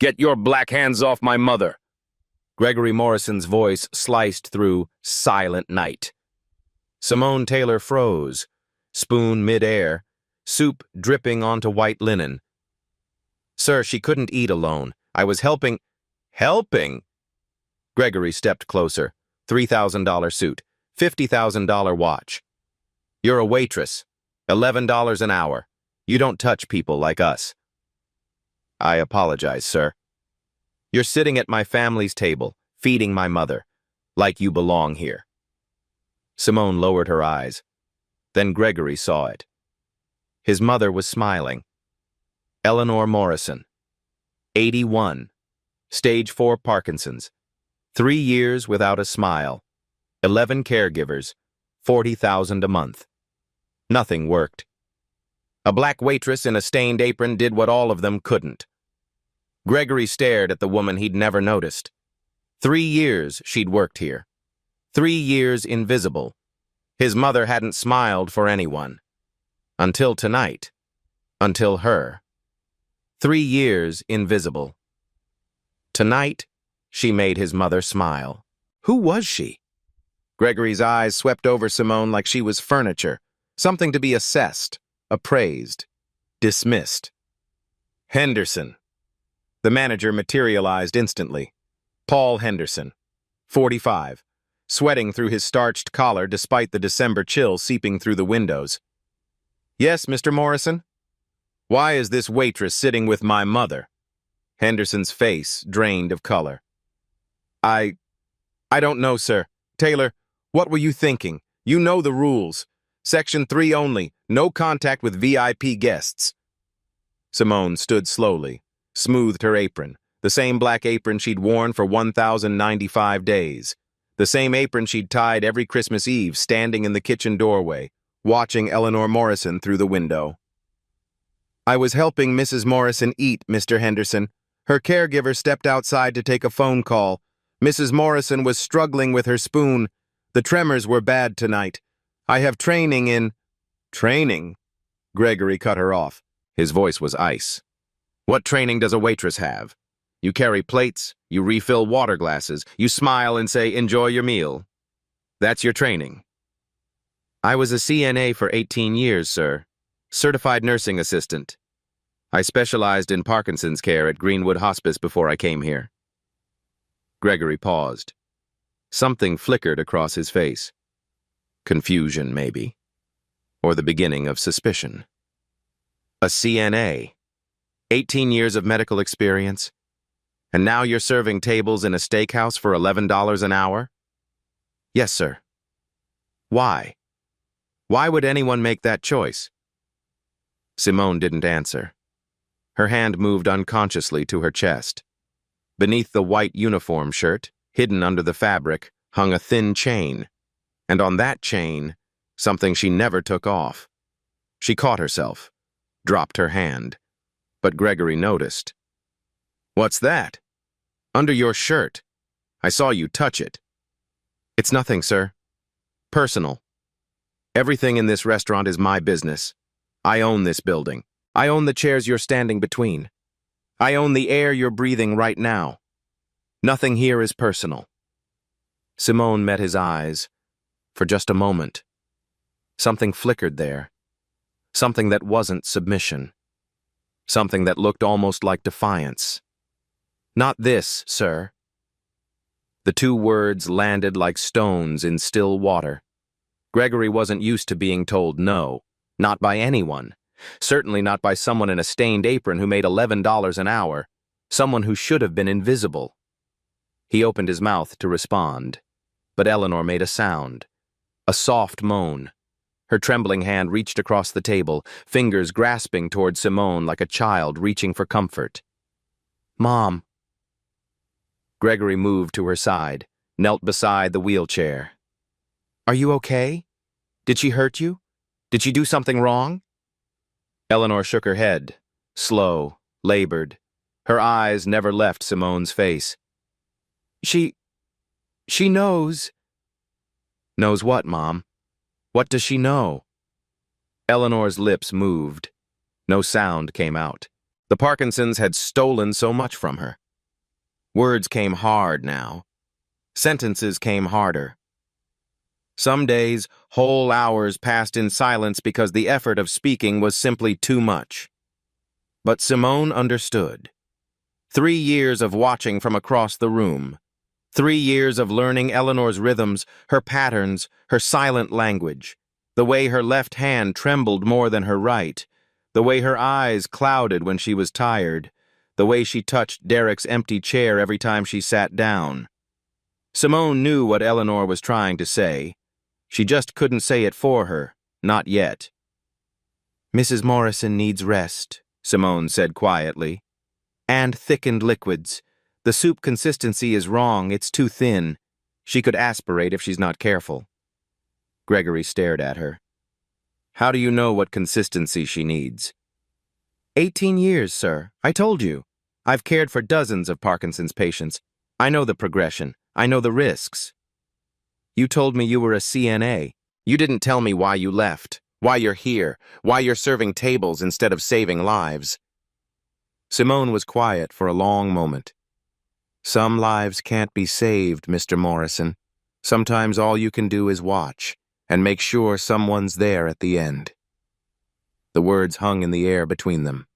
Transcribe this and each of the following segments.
Get your black hands off my mother. Gregory Morrison's voice sliced through silent night. Simone Taylor froze, spoon mid-air, soup dripping onto white linen. Sir, she couldn't eat alone. I was helping. Helping? Gregory stepped closer. $3,000 suit, $50,000 watch. You're a waitress. $11 an hour. You don't touch people like us. I apologize, sir. You're sitting at my family's table, feeding my mother, like you belong here. Simone lowered her eyes. Then Gregory saw it. His mother was smiling. Eleanor Morrison, 81, stage 4 Parkinson's, 3 years without a smile, 11 caregivers, $40,000 a month. Nothing worked. A black waitress in a stained apron did what all of them couldn't. Gregory stared at the woman he'd never noticed. 3 years she'd worked here. 3 years invisible. His mother hadn't smiled for anyone. Until tonight. Until her. 3 years invisible. Tonight, she made his mother smile. Who was she? Gregory's eyes swept over Simone like she was furniture, something to be assessed, appraised, dismissed. Henderson. The manager materialized instantly. Paul Henderson, 45, sweating through his starched collar despite the December chill seeping through the windows. Yes, Mr. Morrison? Why is this waitress sitting with my mother? Henderson's face drained of color. I don't know, sir. Taylor, what were you thinking? You know the rules. Section 3 only, no contact with VIP guests. Simone stood slowly, smoothed her apron, the same black apron she'd worn for 1,095 days, the same apron she'd tied every Christmas Eve standing in the kitchen doorway, watching Eleanor Morrison through the window. I was helping Mrs. Morrison eat, Mr. Henderson. Her caregiver stepped outside to take a phone call. Mrs. Morrison was struggling with her spoon. The tremors were bad tonight. I have training in... Training? Gregory cut her off. His voice was ice. What training does a waitress have? You carry plates, you refill water glasses, you smile and say, enjoy your meal. That's your training. I was a CNA for 18 years, sir. Certified nursing assistant. I specialized in Parkinson's care at Greenwood Hospice before I came here. Gregory paused. Something flickered across his face. Confusion, maybe. Or the beginning of suspicion. A CNA. 18 years of medical experience. And now you're serving tables in a steakhouse for $11 an hour? Yes, sir. Why? Why would anyone make that choice? Simone didn't answer. Her hand moved unconsciously to her chest. Beneath the white uniform shirt, hidden under the fabric, hung a thin chain. And on that chain, something she never took off. She caught herself, dropped her hand. But Gregory noticed. What's that? Under your shirt. I saw you touch it. It's nothing, sir. Personal. Everything in this restaurant is my business. I own this building. I own the chairs you're standing between. I own the air you're breathing right now. Nothing here is personal. Simone met his eyes. For just a moment. Something flickered there. Something that wasn't submission. Something that looked almost like defiance. Not this, sir. The two words landed like stones in still water. Gregory wasn't used to being told no. Not by anyone. Certainly not by someone in a stained apron who made $11 an hour. Someone who should have been invisible. He opened his mouth to respond. But Eleanor made a sound. A soft moan. Her trembling hand reached across the table, fingers grasping toward Simone like a child reaching for comfort. Mom. Gregory moved to her side, knelt beside the wheelchair. Are you okay? Did she hurt you? Did she do something wrong? Eleanor shook her head, slow, labored. Her eyes never left Simone's face. She knows. Knows what, Mom? What does she know? Eleanor's lips moved. No sound came out. The Parkinsons had stolen so much from her. Words came hard now. Sentences came harder. Some days, whole hours passed in silence because the effort of speaking was simply too much. But Simone understood. 3 years of watching from across the room. 3 years of learning Eleanor's rhythms, her patterns, her silent language. The way her left hand trembled more than her right. The way her eyes clouded when she was tired. The way she touched Derek's empty chair every time she sat down. Simone knew what Eleanor was trying to say. She just couldn't say it for her, not yet. "Mrs. Morrison needs rest," Simone said quietly. "And thickened liquids. The soup consistency is wrong, it's too thin. She could aspirate if she's not careful." Gregory stared at her. "How do you know what consistency she needs?" 18 years, sir. I told you. I've cared for dozens of Parkinson's patients. I know the progression. I know the risks." "You told me you were a CNA. You didn't tell me why you left, why you're here, why you're serving tables instead of saving lives." Simone was quiet for a long moment. "Some lives can't be saved, Mr. Morrison. Sometimes all you can do is watch and make sure someone's there at the end." The words hung in the air between them.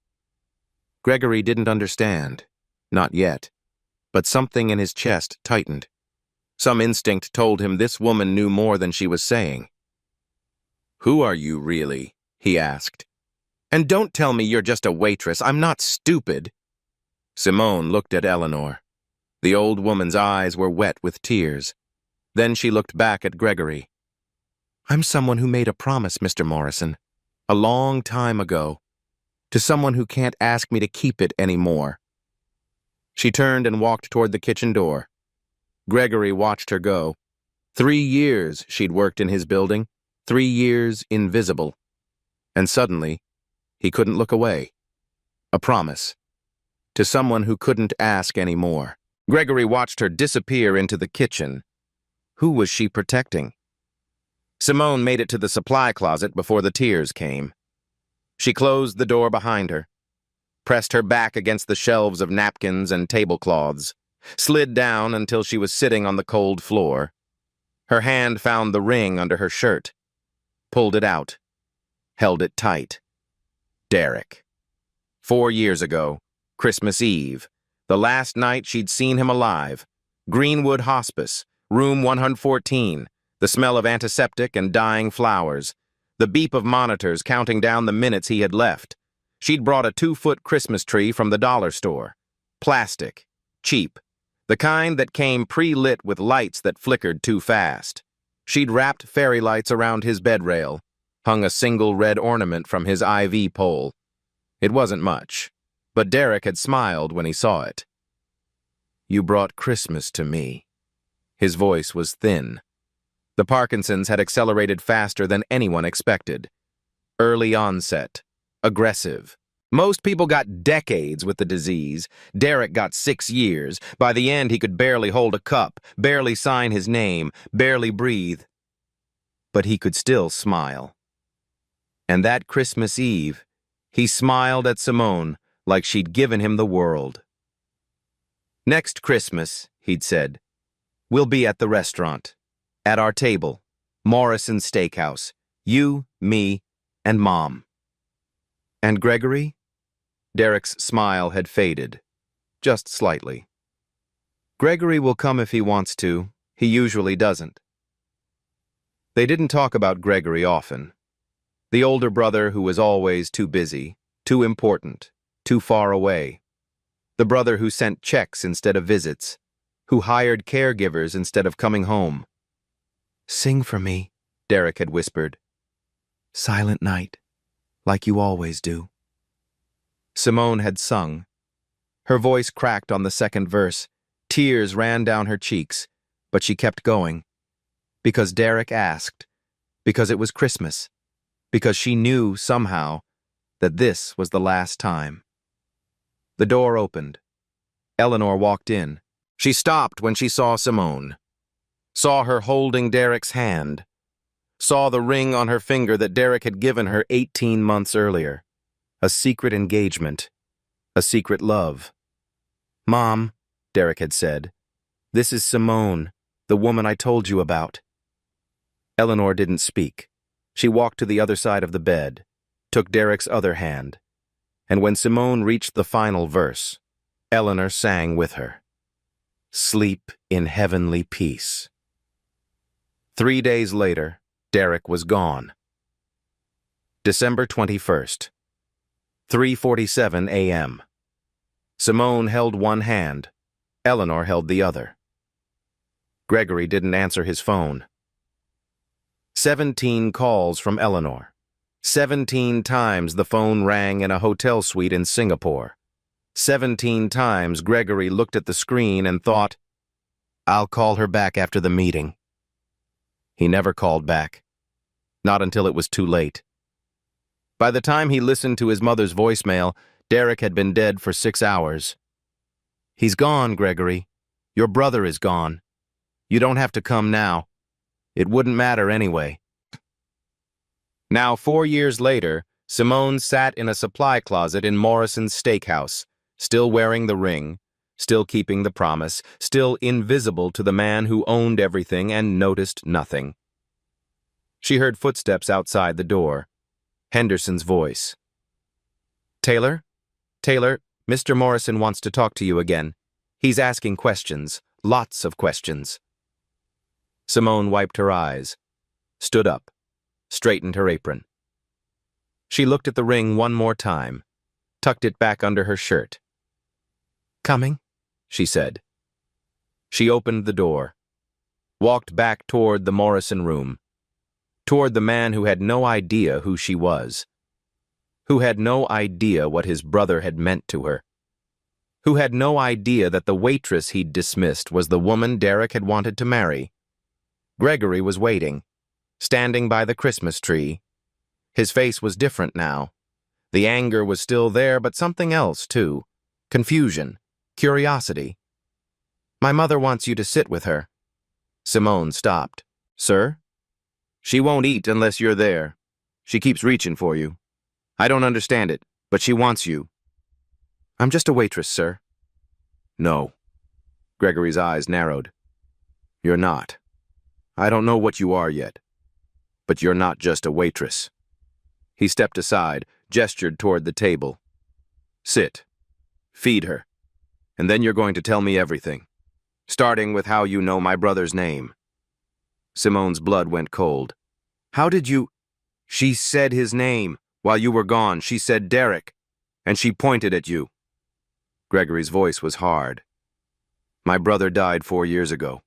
Gregory didn't understand, not yet, but something in his chest tightened. Some instinct told him this woman knew more than she was saying. "Who are you, really?" he asked. "And don't tell me you're just a waitress. I'm not stupid." Simone looked at Eleanor. The old woman's eyes were wet with tears. Then she looked back at Gregory. "I'm someone who made a promise, Mr. Morrison, a long time ago, to someone who can't ask me to keep it anymore." She turned and walked toward the kitchen door. Gregory watched her go. 3 years she'd worked in his building, 3 years invisible. And suddenly, he couldn't look away. A promise. To someone who couldn't ask anymore. Gregory watched her disappear into the kitchen. Who was she protecting? Simone made it to the supply closet before the tears came. She closed the door behind her, pressed her back against the shelves of napkins and tablecloths, slid down until she was sitting on the cold floor. Her hand found the ring under her shirt, pulled it out, held it tight. Derek. 4 years ago, Christmas Eve, the last night she'd seen him alive. Greenwood Hospice, room 114, the smell of antiseptic and dying flowers, the beep of monitors counting down the minutes he had left. She'd brought a 2-foot Christmas tree from the dollar store. Plastic. Cheap. The kind that came pre-lit with lights that flickered too fast. She'd wrapped fairy lights around his bed rail, hung a single red ornament from his IV pole. It wasn't much, but Derek had smiled when he saw it. "You brought Christmas to me." His voice was thin. The Parkinsons had accelerated faster than anyone expected. Early onset. Aggressive. Most people got decades with the disease. Derek got 6 years. By the end, he could barely hold a cup, barely sign his name, barely breathe. But he could still smile. And that Christmas Eve, he smiled at Simone like she'd given him the world. "Next Christmas," he'd said, "we'll be at the restaurant. At our table. Morrison Steakhouse. You, me, and Mom." "And Gregory?" Derek's smile had faded, just slightly. "Gregory will come if he wants to. He usually doesn't." They didn't talk about Gregory often. The older brother who was always too busy, too important, too far away. The brother who sent checks instead of visits, who hired caregivers instead of coming home. "Sing for me," Derek had whispered. "Silent Night, like you always do." Simone had sung. Her voice cracked on the second verse. Tears ran down her cheeks, but she kept going. Because Derek asked. Because it was Christmas. Because she knew, somehow, that this was the last time. The door opened. Eleanor walked in. She stopped when she saw Simone. Saw her holding Derek's hand. Saw the ring on her finger that Derek had given her 18 months earlier. A secret engagement. A secret love. "Mom," Derek had said, "this is Simone, the woman I told you about." Eleanor didn't speak. She walked to the other side of the bed, took Derek's other hand, and when Simone reached the final verse, Eleanor sang with her. "Sleep in heavenly peace." 3 days later, Derek was gone. December 21st, 3:47 a.m. Simone held one hand. Eleanor held the other. Gregory didn't answer his phone. 17 calls from Eleanor. 17 times the phone rang in a hotel suite in Singapore. 17 times Gregory looked at the screen and thought, "I'll call her back after the meeting." He never called back. Not until it was too late. By the time he listened to his mother's voicemail, Derek had been dead for 6 hours. "He's gone, Gregory. Your brother is gone. You don't have to come now. It wouldn't matter anyway." Now, 4 years later, Simone sat in a supply closet in Morrison's steakhouse, still wearing the ring, still keeping the promise, still invisible to the man who owned everything and noticed nothing. She heard footsteps outside the door. Henderson's voice. "Taylor? Taylor, Mr. Morrison wants to talk to you again. He's asking questions, lots of questions." Simone wiped her eyes, stood up, straightened her apron. She looked at the ring one more time, tucked it back under her shirt. "Coming?" she said. She opened the door, walked back toward the Morrison room, toward the man who had no idea who she was, who had no idea what his brother had meant to her, who had no idea that the waitress he'd dismissed was the woman Derek had wanted to marry. Gregory was waiting, standing by the Christmas tree. His face was different now. The anger was still there, but something else, too. Confusion, curiosity. "My mother wants you to sit with her." Simone stopped. "Sir?" "She won't eat unless you're there. She keeps reaching for you. I don't understand it, but she wants you." "I'm just a waitress, sir." "No." Gregory's eyes narrowed. "You're not. I don't know what you are yet, but you're not just a waitress." He stepped aside, gestured toward the table. "Sit. Feed her. And then you're going to tell me everything, starting with how you know my brother's name." Simone's blood went cold. "How did you—" "She said his name. While you were gone, she said Derek, and she pointed at you." Gregory's voice was hard. "My brother died 4 years ago.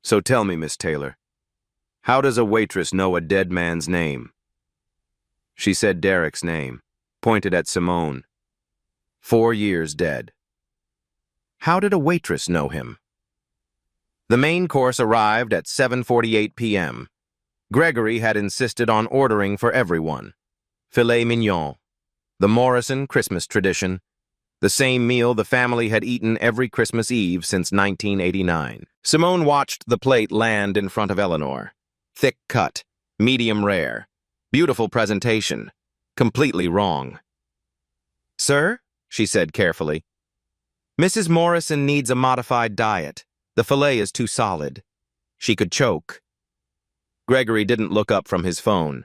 So tell me, Miss Taylor, how does a waitress know a dead man's name?" She said Derek's name, pointed at Simone. 4 years dead. How did a waitress know him? The main course arrived at 7:48 p.m. Gregory had insisted on ordering for everyone. Filet mignon, the Morrison Christmas tradition, the same meal the family had eaten every Christmas Eve since 1989. Simone watched the plate land in front of Eleanor. Thick cut, medium rare, beautiful presentation, completely wrong. "Sir," she said carefully, "Mrs. Morrison needs a modified diet. The filet is too solid. She could choke." Gregory didn't look up from his phone.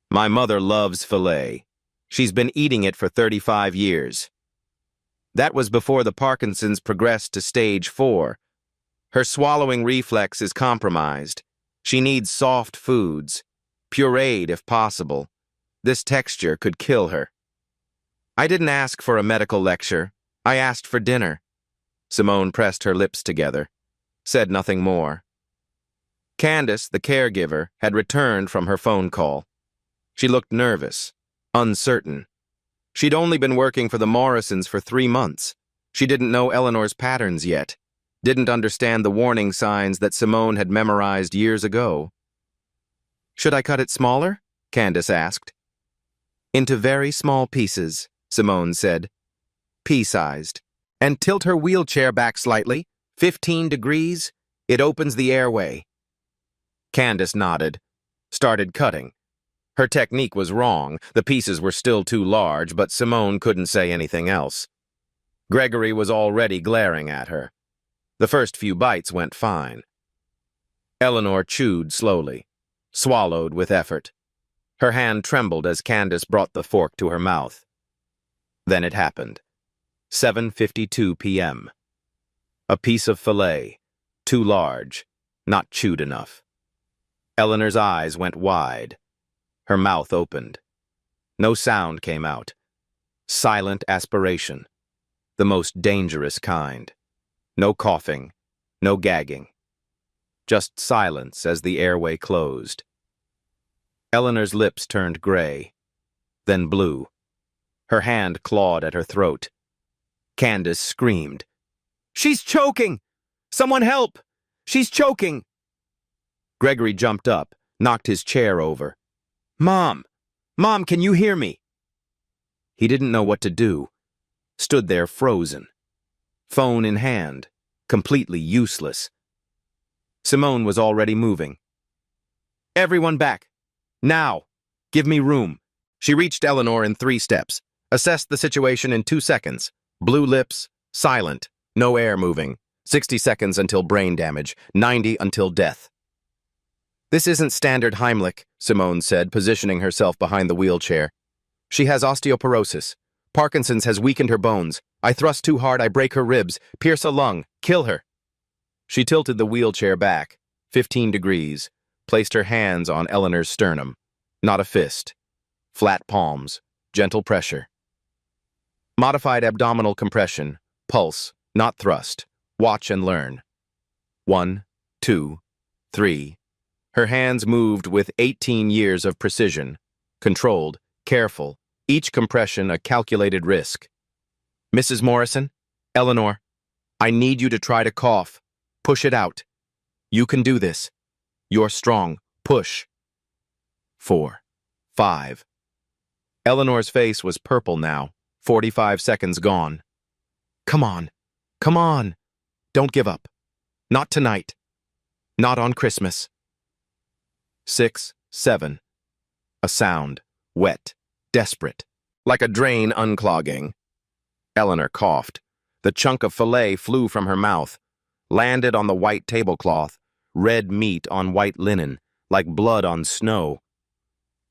"My mother loves filet. She's been eating it for 35 years. That was before the Parkinson's progressed to stage 4. Her swallowing reflex is compromised. She needs soft foods, pureed if possible. This texture could kill her." "I didn't ask for a medical lecture. I asked for dinner." Simone pressed her lips together, said nothing more. Candace, the caregiver, had returned from her phone call. She looked nervous, uncertain. She'd only been working for the Morrisons for 3 months. She didn't know Eleanor's patterns yet, didn't understand the warning signs that Simone had memorized years ago. "Should I cut it smaller?" Candace asked. "Into very small pieces," Simone said. "Pea-sized. And tilt her wheelchair back slightly, 15 degrees. It opens the airway." Candace nodded, started cutting. Her technique was wrong. The pieces were still too large, but Simone couldn't say anything else. Gregory was already glaring at her. The first few bites went fine. Eleanor chewed slowly, swallowed with effort. Her hand trembled as Candace brought the fork to her mouth. Then it happened. 7:52 p.m. A piece of fillet, too large, not chewed enough. Eleanor's eyes went wide. Her mouth opened. No sound came out. Silent aspiration. The most dangerous kind. No coughing, no gagging. Just silence as the airway closed. Eleanor's lips turned gray, then blue. Her hand clawed at her throat. Candace screamed. "She's choking! Someone help! She's choking!" Gregory jumped up, knocked his chair over. "Mom! Mom, can you hear me?" He didn't know what to do. Stood there frozen. Phone in hand, completely useless. Simone was already moving. "Everyone back! Now! Give me room!" She reached Eleanor in 3 steps, assessed the situation in 2 seconds. Blue lips, silent, no air moving. 60 seconds until brain damage, 90 until death. "This isn't standard Heimlich," Simone said, positioning herself behind the wheelchair. "She has osteoporosis. Parkinson's has weakened her bones. I thrust too hard, I break her ribs, pierce a lung, kill her." She tilted the wheelchair back, 15 degrees, placed her hands on Eleanor's sternum. Not a fist. Flat palms, gentle pressure. Modified abdominal compression, pulse, not thrust. Watch and learn. 1, 2, 3. Her hands moved with 18 years of precision. Controlled, careful, each compression a calculated risk. "Mrs. Morrison, Eleanor, I need you to try to cough. Push it out. You can do this. You're strong. Push." 4, 5. Eleanor's face was purple now, 45 seconds gone. "Come on. Come on. Don't give up. Not tonight. Not on Christmas." 6, 7. A sound, wet, desperate, like a drain unclogging. Eleanor coughed. The chunk of fillet flew from her mouth, landed on the white tablecloth, red meat on white linen, like blood on snow.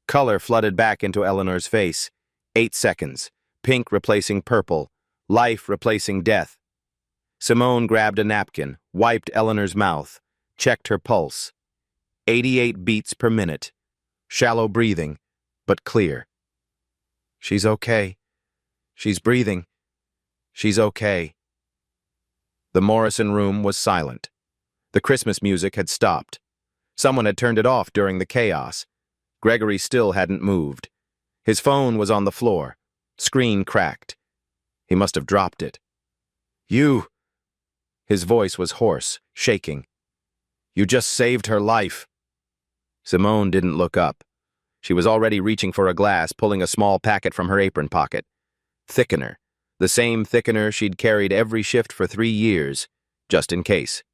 Color flooded back into Eleanor's face. 8 seconds, pink replacing purple, life replacing death. Simone grabbed a napkin, wiped Eleanor's mouth, checked her pulse. 88 beats per minute. Shallow breathing, but clear. "She's okay. She's breathing. She's okay." The Morrison room was silent. The Christmas music had stopped. Someone had turned it off during the chaos. Gregory still hadn't moved. His phone was on the floor. Screen cracked. He must have dropped it. "You!" His voice was hoarse, shaking. "You just saved her life." Simone didn't look up. She was already reaching for a glass, pulling a small packet from her apron pocket. Thickener. The same thickener she'd carried every shift for 3 years, just in case.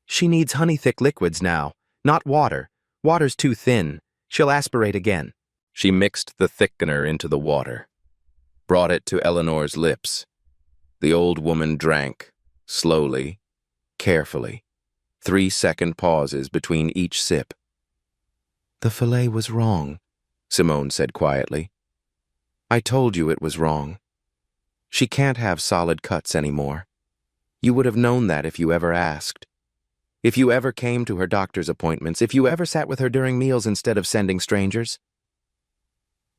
"She needs honey-thick liquids now, not water. Water's too thin. She'll aspirate again." She mixed the thickener into the water, brought it to Eleanor's lips. The old woman drank, slowly, carefully. 3-second pauses between each sip. "The fillet was wrong," Simone said quietly. "I told you it was wrong. She can't have solid cuts anymore. You would have known that if you ever asked. If you ever came to her doctor's appointments, if you ever sat with her during meals instead of sending strangers."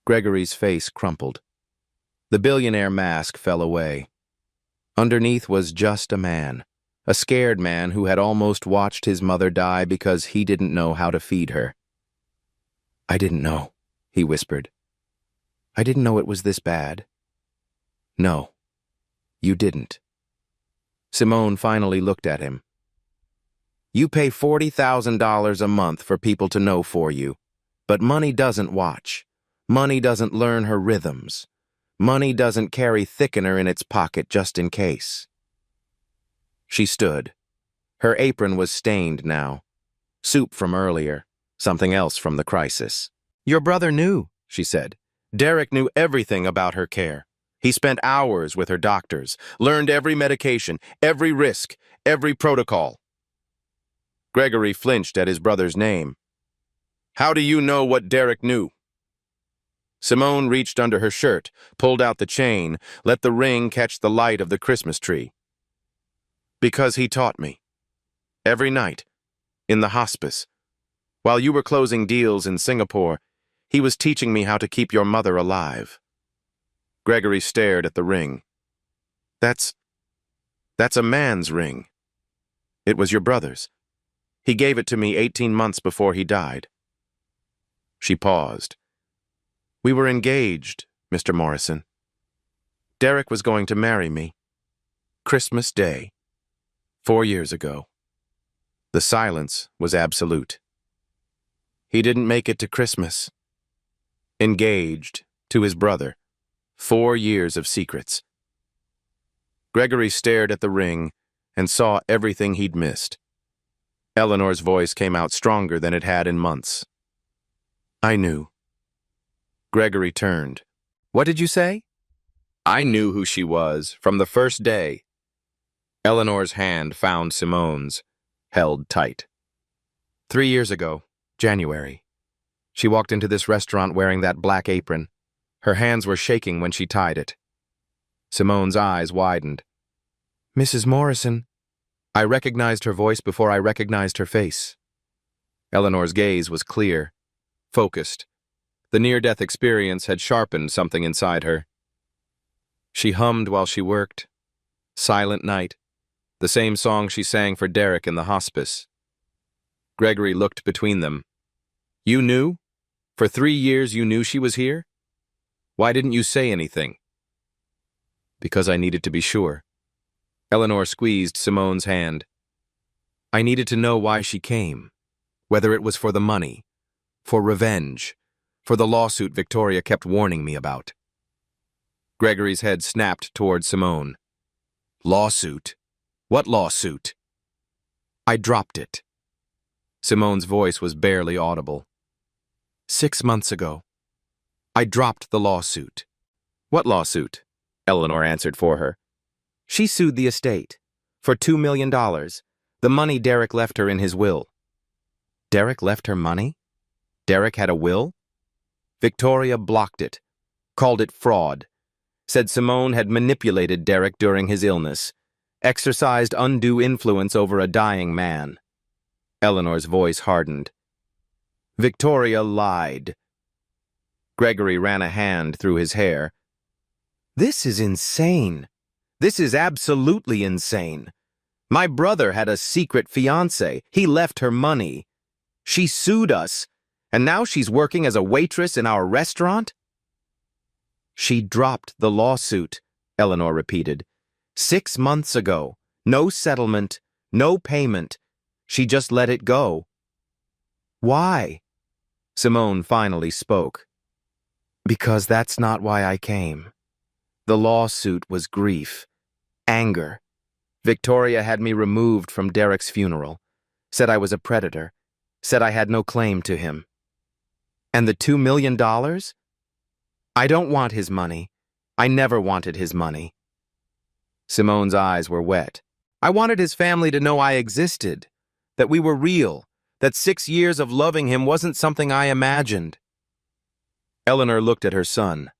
Gregory's face crumpled. The billionaire mask fell away. Underneath was just a man, a scared man who had almost watched his mother die because he didn't know how to feed her. "I didn't know," he whispered. "I didn't know it was this bad." "No, you didn't." Simone finally looked at him. "You pay $40,000 a month for people to know for you, but money doesn't watch. Money doesn't learn her rhythms. Money doesn't carry thickener in its pocket just in case." She stood. Her apron was stained now. Soup from earlier, something else from the crisis. Your brother knew, she said. Derek knew everything about her care. He spent hours with her doctors, learned every medication, every risk, every protocol. Gregory flinched at his brother's name. How do you know what Derek knew? Simone reached under her shirt, pulled out the chain, let the ring catch the light of the Christmas tree. Because he taught me. Every night, in the hospice. While you were closing deals in Singapore, he was teaching me how to keep your mother alive. Gregory stared at the ring. That's a man's ring. It was your brother's. He gave it to me 18 months before he died. She paused. We were engaged, Mr. Morrison. Derek was going to marry me. Christmas Day, 4 years ago. The silence was absolute. He didn't make it to Christmas. Engaged to his brother. 4 years of secrets. Gregory stared at the ring and saw everything he'd missed. Eleanor's voice came out stronger than it had in months. I knew. Gregory turned. What did you say? I knew who she was from the first day. Eleanor's hand found Simone's, held tight. 3 years ago, January. She walked into this restaurant wearing that black apron. Her hands were shaking when she tied it. Simone's eyes widened. Mrs. Morrison. I recognized her voice before I recognized her face. Eleanor's gaze was clear, focused. The near-death experience had sharpened something inside her. She hummed while she worked. Silent Night. The same song she sang for Derek in the hospice. Gregory looked between them. You knew? For 3 years you knew she was here? Why didn't you say anything? Because I needed to be sure. Eleanor squeezed Simone's hand. I needed to know why she came. Whether it was for the money, for revenge, for the lawsuit Victoria kept warning me about. Gregory's head snapped toward Simone. Lawsuit? What lawsuit? I dropped it. Simone's voice was barely audible. 6 months ago. I dropped the lawsuit. What lawsuit? Eleanor answered for her. She sued the estate for $2 million, the money Derek left her in his will. Derek left her money? Derek had a will? Victoria blocked it, called it fraud, said Simone had manipulated Derek during his illness, exercised undue influence over a dying man. Eleanor's voice hardened. Victoria lied. Gregory ran a hand through his hair. This is insane. This is absolutely insane. My brother had a secret fiancé. He left her money. She sued us, and now she's working as a waitress in our restaurant? She dropped the lawsuit, Eleanor repeated. 6 months ago. No settlement, no payment. She just let it go. Why? Simone finally spoke. Because that's not why I came. The lawsuit was grief, anger. Victoria had me removed from Derek's funeral, said I was a predator, said I had no claim to him. And the $2 million? I don't want his money. I never wanted his money. Simone's eyes were wet. I wanted his family to know I existed, that we were real, that 6 years of loving him wasn't something I imagined. Eleanor looked at her son.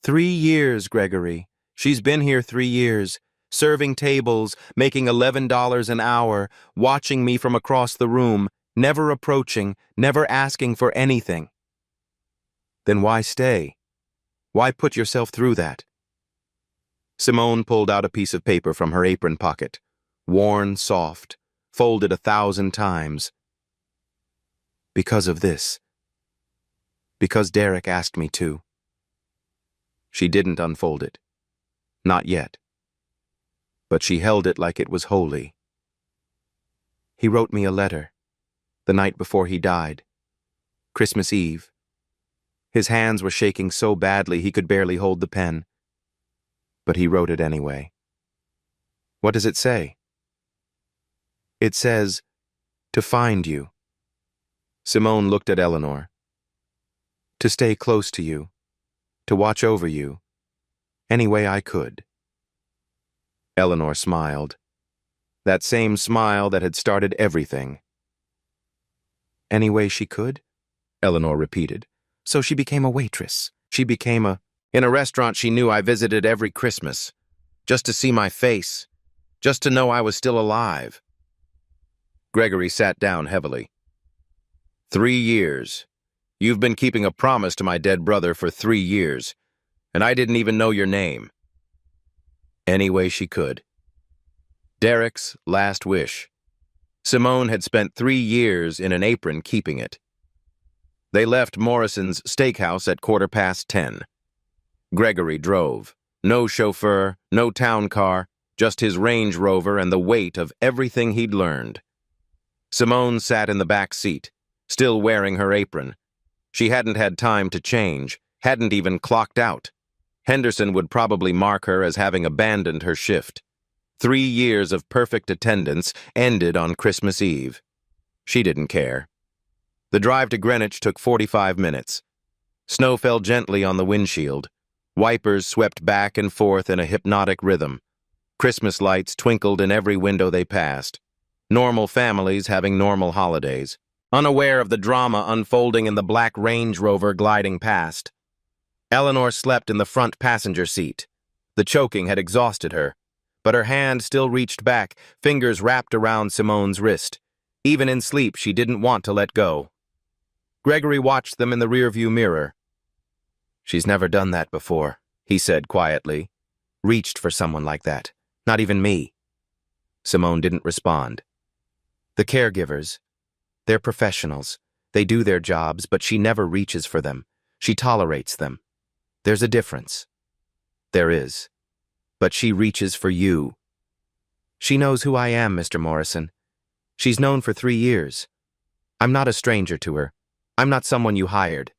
3 years, Gregory. She's been here 3 years, serving tables, making $11 an hour, watching me from across the room, never approaching, never asking for anything. Then why stay? Why put yourself through that? Simone pulled out a piece of paper from her apron pocket, worn, soft, folded 1,000 times. Because of this. Because Derek asked me to. She didn't unfold it. Not yet. But she held it like it was holy. He wrote me a letter, the night before he died, Christmas Eve. His hands were shaking so badly he could barely hold the pen. But he wrote it anyway. What does it say? It says, to find you. Simone looked at Eleanor. To stay close to you, to watch over you, any way I could. Eleanor smiled. That same smile that had started everything. Any way she could? Eleanor repeated. So she became a waitress. She became in a restaurant she knew I visited every Christmas, just to see my face, just to know I was still alive. Gregory sat down heavily. 3 years. You've been keeping a promise to my dead brother for 3 years, and I didn't even know your name. Any way she could. Derek's last wish. Simone had spent 3 years in an apron keeping it. They left Morrison's steakhouse at 10:15. Gregory drove. No chauffeur, no town car, just his Range Rover and the weight of everything he'd learned. Simone sat in the back seat, still wearing her apron. She hadn't had time to change, hadn't even clocked out. Henderson would probably mark her as having abandoned her shift. 3 years of perfect attendance ended on Christmas Eve. She didn't care. The drive to Greenwich took 45 minutes. Snow fell gently on the windshield. Wipers swept back and forth in a hypnotic rhythm. Christmas lights twinkled in every window they passed. Normal families having normal holidays, unaware of the drama unfolding in the black Range Rover gliding past. Eleanor slept in the front passenger seat. The choking had exhausted her, but her hand still reached back, fingers wrapped around Simone's wrist. Even in sleep, she didn't want to let go. Gregory watched them in the rearview mirror. She's never done that before, he said quietly. Reached for someone like that. Not even me. Simone didn't respond. The caregivers, they're professionals. They do their jobs, but she never reaches for them. She tolerates them. There's a difference. There is. But she reaches for you. She knows who I am, Mr. Morrison. She's known for 3 years. I'm not a stranger to her. I'm not someone you hired.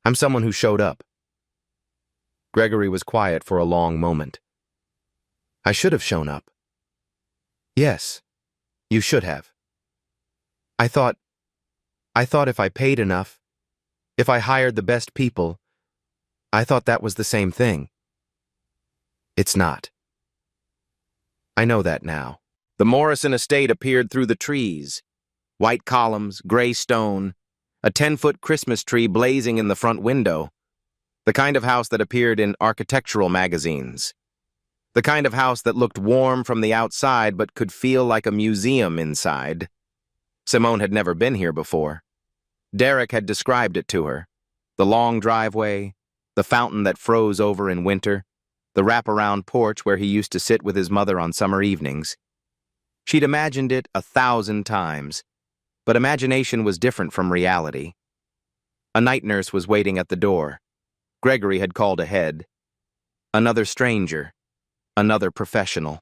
I'm someone who showed up. Gregory was quiet for a long moment. I should have shown up. Yes, you should have. I thought if I paid enough, if I hired the best people, I thought that was the same thing. It's not. I know that now. The Morrison estate appeared through the trees. White columns, gray stone, a 10-foot Christmas tree blazing in the front window. The kind of house that appeared in architectural magazines. The kind of house that looked warm from the outside but could feel like a museum inside. Simone had never been here before. Derek had described it to her. The long driveway, the fountain that froze over in winter, the wraparound porch where he used to sit with his mother on summer evenings. She'd imagined it 1,000 times, but imagination was different from reality. A night nurse was waiting at the door. Gregory had called ahead. Another stranger. Another professional.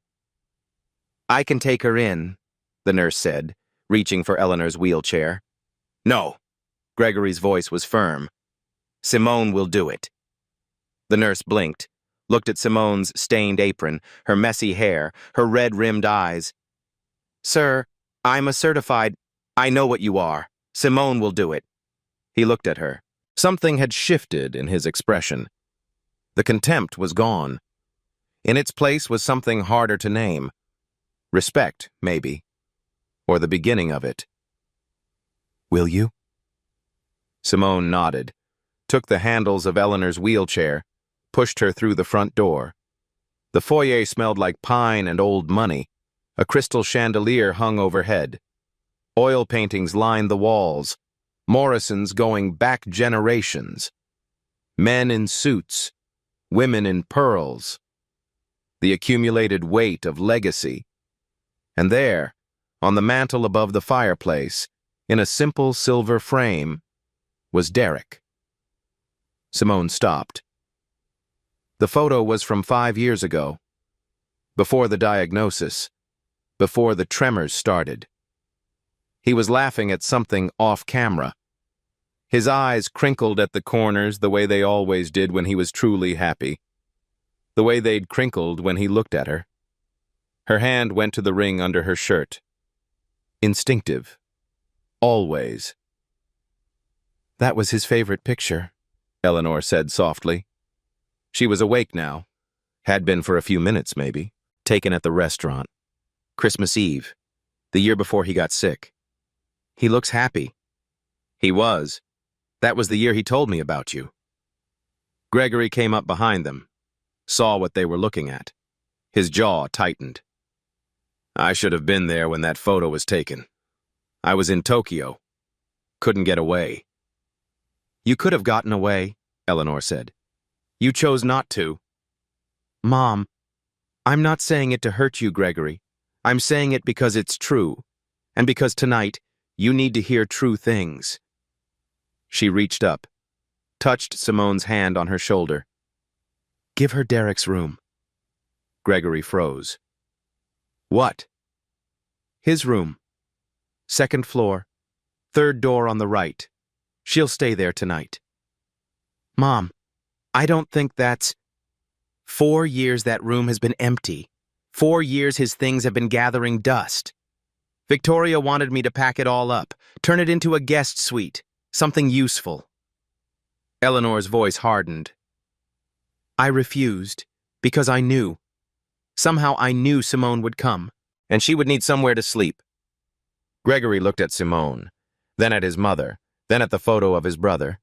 I can take her in, the nurse said, reaching for Eleanor's wheelchair. No. Gregory's voice was firm. Simone will do it. The nurse blinked, looked at Simone's stained apron, her messy hair, her red-rimmed eyes. Sir, I'm a certified... I know what you are. Simone will do it. He looked at her. Something had shifted in his expression. The contempt was gone. In its place was something harder to name. Respect, maybe. Or the beginning of it. Will you? Simone nodded, took the handles of Eleanor's wheelchair, pushed her through the front door. The foyer smelled like pine and old money. A crystal chandelier hung overhead. Oil paintings lined the walls. Morrisons going back generations. Men in suits, women in pearls. The accumulated weight of legacy. And there, on the mantel above the fireplace, in a simple silver frame, was Derek. Simone stopped. The photo was from 5 years ago, before the diagnosis, before the tremors started. He was laughing at something off camera. His eyes crinkled at the corners the way they always did when he was truly happy. The way they'd crinkled when he looked at her. Her hand went to the ring under her shirt. Instinctive. Always. That was his favorite picture, Eleanor said softly. She was awake now. Had been for a few minutes, maybe. Taken at the restaurant. Christmas Eve, the year before he got sick. He looks happy. He was. That was the year he told me about you. Gregory came up behind them, saw what they were looking at. His jaw tightened. I should have been there when that photo was taken. I was in Tokyo. Couldn't get away. You could have gotten away, Eleanor said. You chose not to. Mom, I'm not saying it to hurt you, Gregory. I'm saying it because it's true, and because tonight you need to hear true things. She reached up, touched Simone's hand on her shoulder. Give her Derek's room. Gregory froze. What? His room. 2nd floor, 3rd door on the right. She'll stay there tonight. Mom, I don't think that's... 4 years that room has been empty. 4 years his things have been gathering dust. Victoria wanted me to pack it all up, turn it into a guest suite, something useful. Eleanor's voice hardened. I refused, because I knew. Somehow I knew Simone would come, and she would need somewhere to sleep. Gregory looked at Simone, then at his mother, then at the photo of his brother.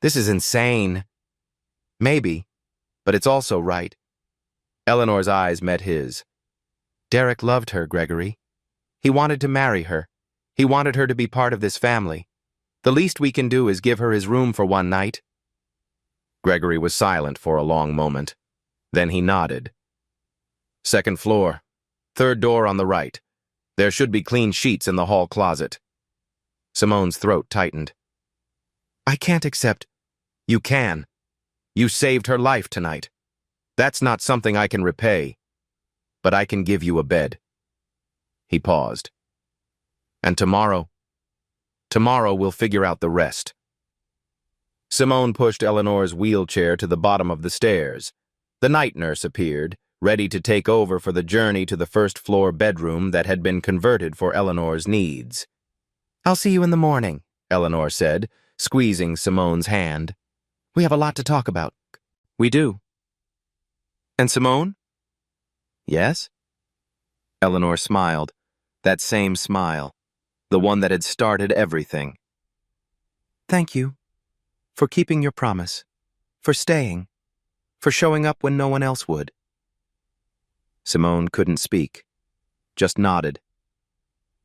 This is insane. Maybe, but it's also right. Eleanor's eyes met his. Derek loved her, Gregory. He wanted to marry her. He wanted her to be part of this family. The least we can do is give her his room for one night. Gregory was silent for a long moment. Then he nodded. 2nd floor, 3rd door on the right. There should be clean sheets in the hall closet. Simone's throat tightened. I can't accept. You can. You saved her life tonight. That's not something I can repay. But I can give you a bed. He paused. And tomorrow we'll figure out the rest. Simone pushed Eleanor's wheelchair to the bottom of the stairs. The night nurse appeared, ready to take over for the journey to the 1st floor bedroom that had been converted for Eleanor's needs. I'll see you in the morning, Eleanor said, squeezing Simone's hand. We have a lot to talk about. We do. And Simone? Yes? Eleanor smiled, that same smile, the one that had started everything. Thank you. For keeping your promise. For staying. For showing up when no one else would. Simone couldn't speak, just nodded.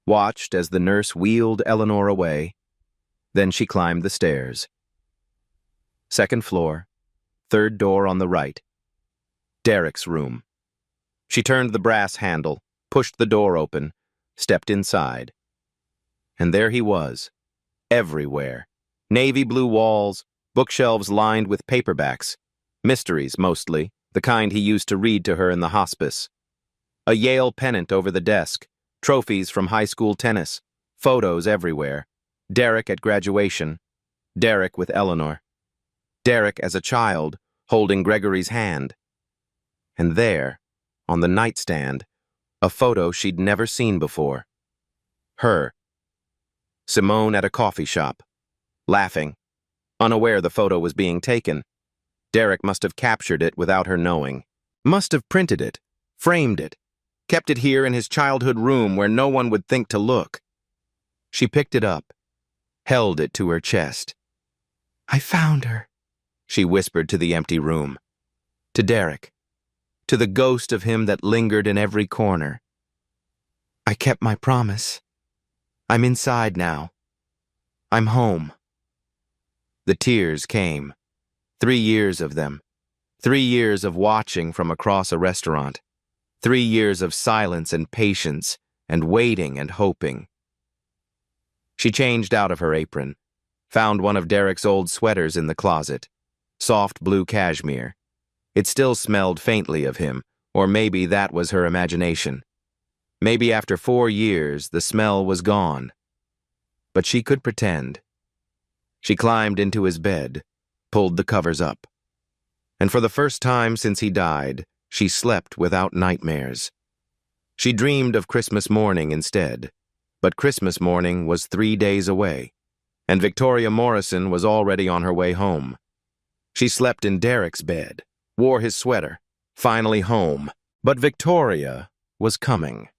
Watched as the nurse wheeled Eleanor away. Then she climbed the stairs. 2nd floor, 3rd door on the right. Derek's room. She turned the brass handle, pushed the door open, stepped inside. And there he was, everywhere. Navy blue walls, bookshelves lined with paperbacks. Mysteries, mostly, the kind he used to read to her in the hospice. A Yale pennant over the desk, trophies from high school tennis, photos everywhere. Derek at graduation, Derek with Eleanor. Derek as a child, holding Gregory's hand. And there, on the nightstand, a photo she'd never seen before. Her. Simone at a coffee shop, laughing, unaware the photo was being taken. Derek must have captured it without her knowing. Must have printed it, framed it, kept it here in his childhood room where no one would think to look. She picked it up, held it to her chest. I found her, she whispered to the empty room. To Derek, to the ghost of him that lingered in every corner. I kept my promise. I'm inside now. I'm home. The tears came. 3 years of them. 3 years of watching from across a restaurant. 3 years of silence and patience and waiting and hoping. She changed out of her apron, found one of Derek's old sweaters in the closet, soft blue cashmere. It still smelled faintly of him, or maybe that was her imagination. Maybe after 4 years the smell was gone. But she could pretend. She climbed into his bed, pulled the covers up. And for the first time since he died, she slept without nightmares. She dreamed of Christmas morning instead, but Christmas morning was 3 days away, and Victoria Morrison was already on her way home. She slept in Derek's bed, wore his sweater, finally home. But Victoria was coming.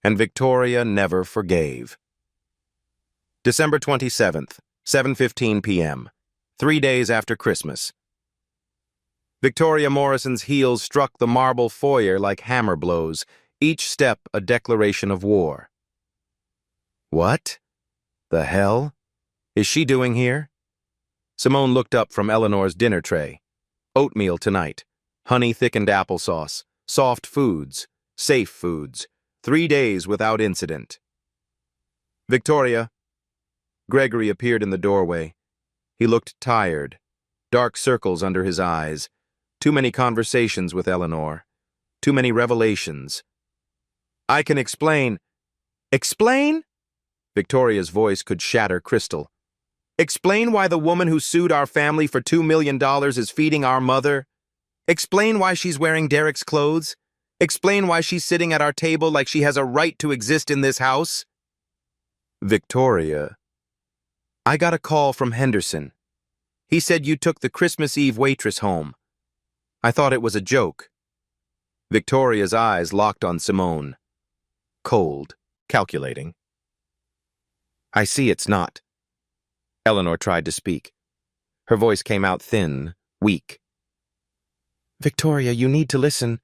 And Victoria never forgave. December 27th, 7:15 p.m., 3 days after Christmas. Victoria Morrison's heels struck the marble foyer like hammer blows, each step a declaration of war. What the hell is she doing here? Simone looked up from Eleanor's dinner tray. Oatmeal tonight, honey-thickened applesauce, soft foods, safe foods, 3 days without incident. Victoria. Gregory appeared in the doorway. He looked tired, dark circles under his eyes, too many conversations with Eleanor, too many revelations. I can explain. Explain? Victoria's voice could shatter crystal. Explain why the woman who sued our family for $2 million is feeding our mother? Explain why she's wearing Derek's clothes? Explain why she's sitting at our table like she has a right to exist in this house? Victoria. I got a call from Henderson. He said you took the Christmas Eve waitress home. I thought it was a joke. Victoria's eyes locked on Simone. Cold, calculating. I see it's not. Eleanor tried to speak. Her voice came out thin, weak. Victoria, you need to listen.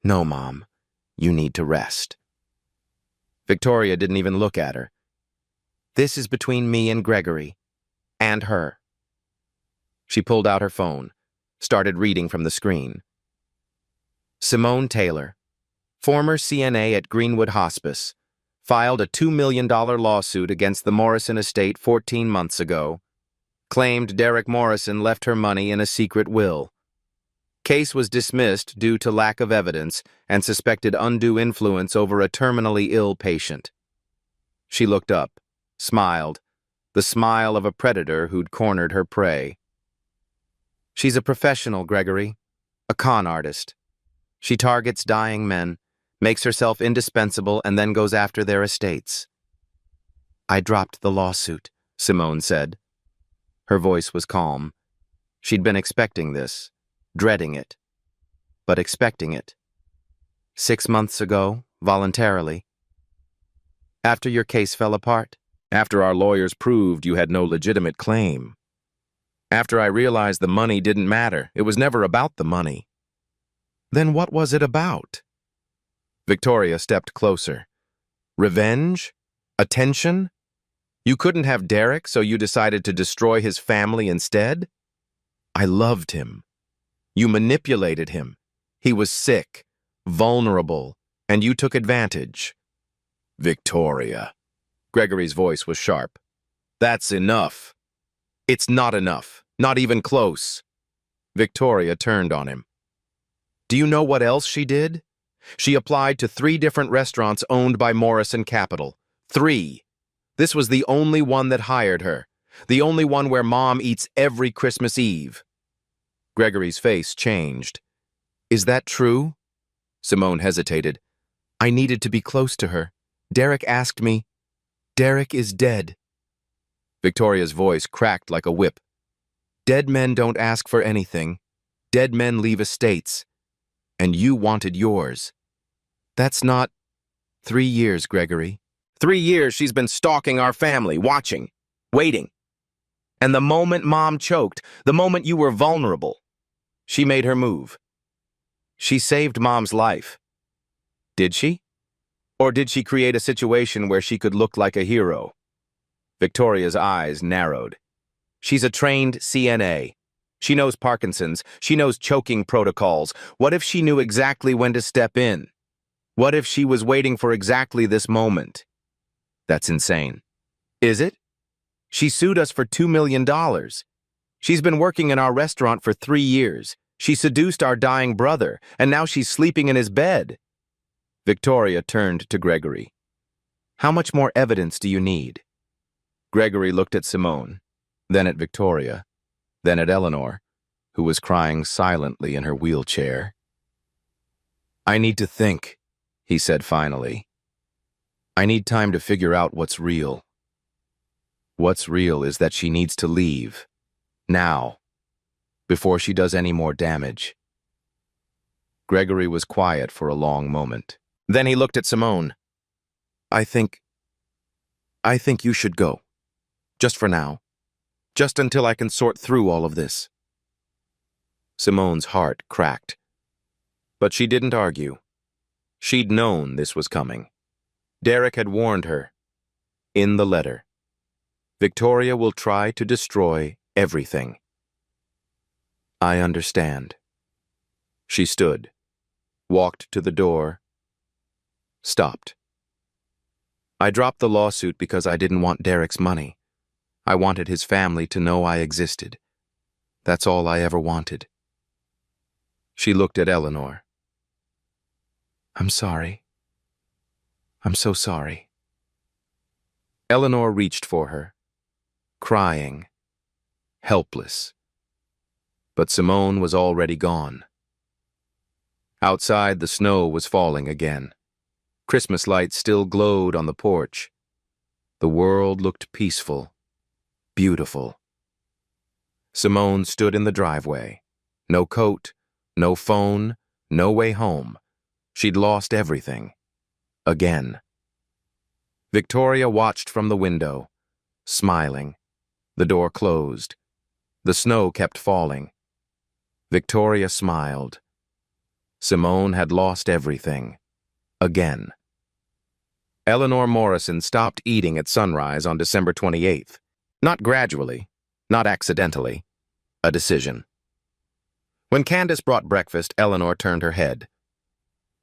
No, Mom. You need to rest. Victoria didn't even look at her. This is between me and Gregory. And her. She pulled out her phone, started reading from the screen. Simone Taylor, former CNA at Greenwood Hospice, filed a $2 million lawsuit against the Morrison estate 14 months ago, claimed Derek Morrison left her money in a secret will. Case was dismissed due to lack of evidence and suspected undue influence over a terminally ill patient. She looked up, smiled, the smile of a predator who'd cornered her prey. She's a professional, Gregory, a con artist. She targets dying men, makes herself indispensable, and then goes after their estates. I dropped the lawsuit, Simone said. Her voice was calm. She'd been expecting this, dreading it, but expecting it. 6 months ago, voluntarily. After your case fell apart. After our lawyers proved you had no legitimate claim. After I realized the money didn't matter. It was never about the money. Then what was it about? Victoria stepped closer. Revenge? Attention? You couldn't have Derek, so you decided to destroy his family instead? I loved him. You manipulated him. He was sick, vulnerable, and you took advantage. Victoria. Gregory's voice was sharp. That's enough. It's not enough. Not even close. Victoria turned on him. Do you know what else she did? She applied to 3 different restaurants owned by Morrison Capital. 3. This was the only one that hired her. The only one where Mom eats every Christmas Eve. Gregory's face changed. Is that true? Simone hesitated. I needed to be close to her. Derek asked me. Derek is dead. Victoria's voice cracked like a whip. Dead men don't ask for anything. Dead men leave estates. And you wanted yours. That's not... 3 years, Gregory. 3 years she's been stalking our family, watching, waiting. And the moment Mom choked, the moment you were vulnerable, she made her move. She saved Mom's life. Did she? Or did she create a situation where she could look like a hero? Victoria's eyes narrowed. She's a trained CNA. She knows Parkinson's. She knows choking protocols. What if she knew exactly when to step in? What if she was waiting for exactly this moment? That's insane. Is it? She sued us for $2 million. She's been working in our restaurant for 3 years. She seduced our dying brother, and now she's sleeping in his bed. Victoria turned to Gregory. How much more evidence do you need? Gregory looked at Simone, then at Victoria, then at Eleanor, who was crying silently in her wheelchair. I need to think, he said finally. I need time to figure out what's real. What's real is that she needs to leave. Now. before she does any more damage. Gregory was quiet for a long moment. Then he looked at Simone. I think you should go. Just for now. Just until I can sort through all of this. Simone's heart cracked. But she didn't argue. She'd known this was coming. Derek had warned her. In the letter. Victoria will try to destroy everything. I understand. She stood, walked to the door, stopped. I dropped the lawsuit because I didn't want Derek's money. I wanted his family to know I existed. That's all I ever wanted. She looked at Eleanor. I'm sorry. I'm so sorry. Eleanor reached for her, crying, helpless. But Simone was already gone. Outside, the snow was falling again. Christmas lights still glowed on the porch. The world looked peaceful, beautiful. Simone stood in the driveway. No coat, no phone, no way home. She'd lost everything. Again. Victoria watched from the window, smiling. The door closed. The snow kept falling. Victoria smiled. Simone had lost everything. Again. Eleanor Morrison stopped eating at sunrise on December 28th. Not gradually, not accidentally. A decision. When Candace brought breakfast, Eleanor turned her head.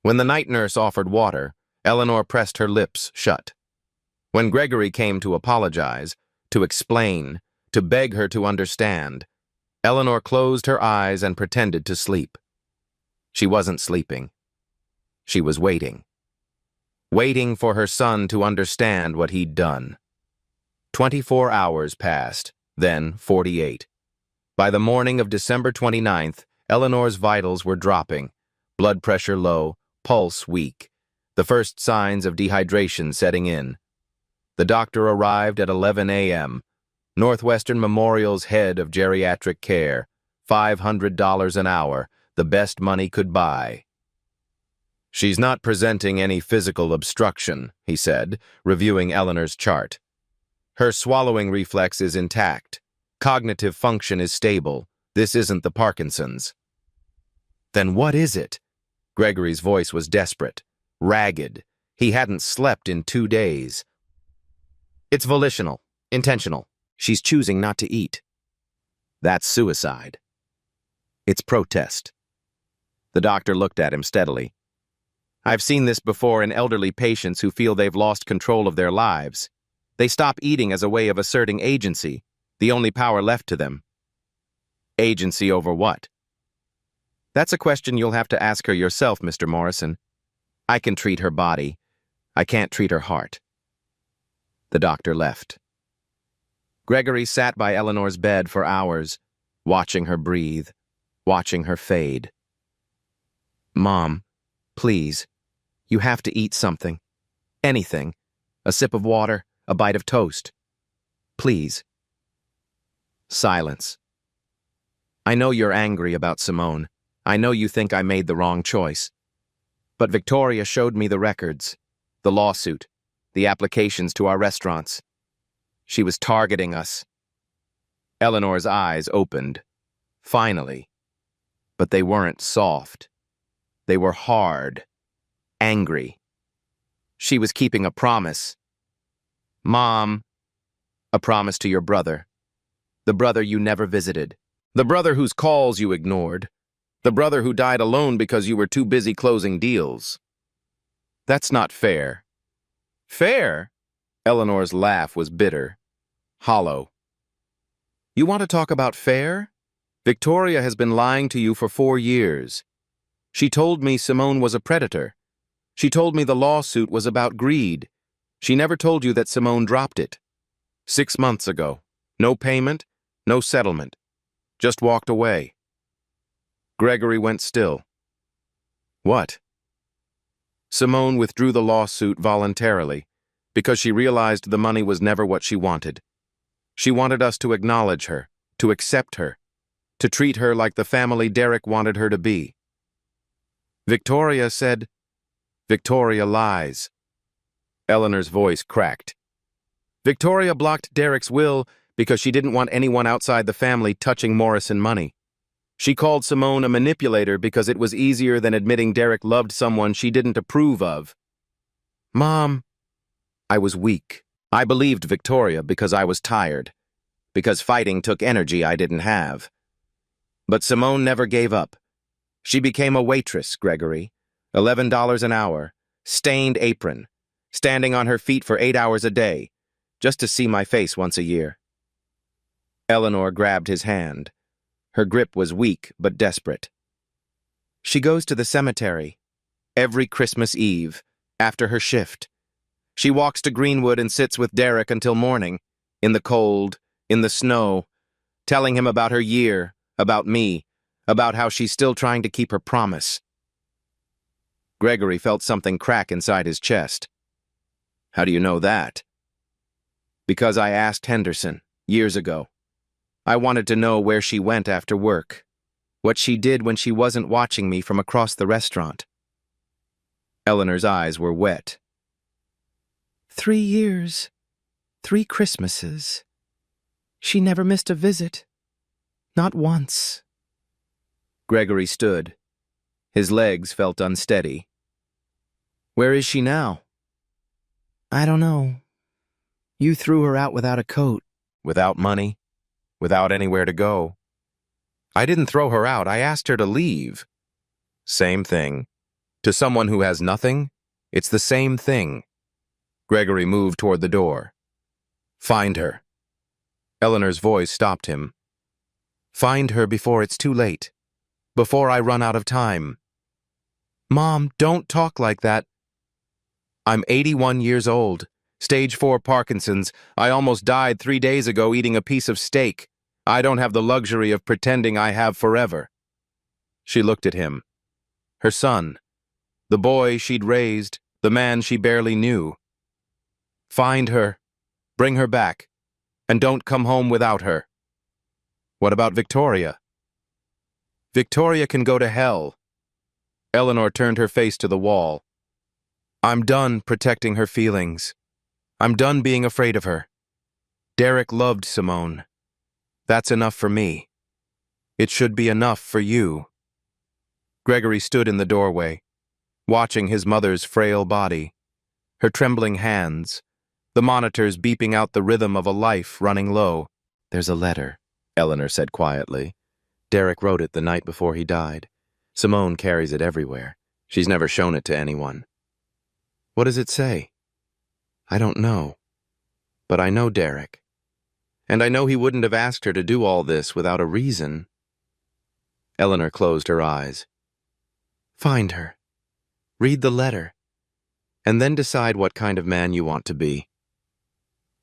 When the night nurse offered water, Eleanor pressed her lips shut. When Gregory came to apologize, to explain, to beg her to understand, Eleanor closed her eyes and pretended to sleep. She wasn't sleeping. She was waiting. Waiting for her son to understand what he'd done. 24 hours passed, then 48. By the morning of December 29th, Eleanor's vitals were dropping, blood pressure low, pulse weak, the first signs of dehydration setting in. The doctor arrived at 11 a.m., Northwestern Memorial's head of geriatric care, $500 an hour, the best money could buy. She's not presenting any physical obstruction, he said, reviewing Eleanor's chart. Her swallowing reflex is intact. Cognitive function is stable. This isn't the Parkinson's. Then what is it? Gregory's voice was desperate, ragged. He hadn't slept in 2 days. It's volitional, intentional. She's choosing not to eat. That's suicide. It's protest. The doctor looked at him steadily. I've seen this before in elderly patients who feel they've lost control of their lives. They stop eating as a way of asserting agency, the only power left to them. Agency over what? That's a question you'll have to ask her yourself, Mr. Morrison. I can treat her body. I can't treat her heart. The doctor left. Gregory sat by Eleanor's bed for hours, watching her breathe, watching her fade. Mom, please, you have to eat something. Anything. A sip of water, a bite of toast. Please. Silence. I know you're angry about Simone. I know you think I made the wrong choice. But Victoria showed me the records, the lawsuit, the applications to our restaurants. She was targeting us. Eleanor's eyes opened. Finally. But they weren't soft. They were hard. Angry. She was keeping a promise. Mom, a promise to your brother. The brother you never visited. The brother whose calls you ignored. The brother who died alone because you were too busy closing deals. That's not fair. Fair? Eleanor's laugh was bitter, hollow. You want to talk about fair? Victoria has been lying to you for 4 years. She told me Simone was a predator. She told me the lawsuit was about greed. She never told you that Simone dropped it. 6 months ago. No payment, no settlement. Just walked away. Gregory went still. What? Simone withdrew the lawsuit voluntarily because she realized the money was never what she wanted. She wanted us to acknowledge her, to accept her. to treat her like the family Derek wanted her to be. Victoria said, "Victoria lies." Eleanor's voice cracked. Victoria blocked Derek's will because she didn't want anyone outside the family touching Morrison money. She called Simone a manipulator because it was easier than admitting Derek loved someone she didn't approve of. Mom, I was weak. I believed Victoria because I was tired, because fighting took energy I didn't have. But Simone never gave up. She became a waitress, Gregory. $11 an hour, stained apron, standing on her feet for 8 hours a day, just to see my face once a year. Eleanor grabbed his hand. Her grip was weak but desperate. She goes to the cemetery every Christmas Eve, after her shift. She walks to Greenwood and sits with Derek until morning, in the cold, in the snow, telling him about her year, about me, about how she's still trying to keep her promise. Gregory felt something crack inside his chest. How do you know that? Because I asked Henderson, years ago. I wanted to know where she went after work, what she did when she wasn't watching me from across the restaurant. Eleanor's eyes were wet. 3 years, 3 Christmases. She never missed a visit. Not once. Gregory stood. His legs felt unsteady. Where is she now? I don't know. You threw her out without a coat. Without money? Without anywhere to go. I didn't throw her out. I asked her to leave. Same thing. To someone who has nothing, it's the same thing. Gregory moved toward the door. Find her. Eleanor's voice stopped him. Find her before it's too late. Before I run out of time. Mom, don't talk like that. I'm 81 years old. Stage 4 Parkinson's. I almost died 3 days ago eating a piece of steak. I don't have the luxury of pretending I have forever. She looked at him. Her son. The boy she'd raised. The man she barely knew. Find her. Bring her back. And don't come home without her. What about Victoria? Victoria can go to hell. Eleanor turned her face to the wall. I'm done protecting her feelings. I'm done being afraid of her. Derek loved Simone. That's enough for me. It should be enough for you. Gregory stood in the doorway, watching his mother's frail body, her trembling hands, the monitors beeping out the rhythm of a life running low. There's a letter, Eleanor said quietly. Derek wrote it the night before he died. Simone carries it everywhere. She's never shown it to anyone. What does it say? I don't know. But I know Derek. And I know he wouldn't have asked her to do all this without a reason. Eleanor closed her eyes. Find her. Read the letter. And then decide what kind of man you want to be.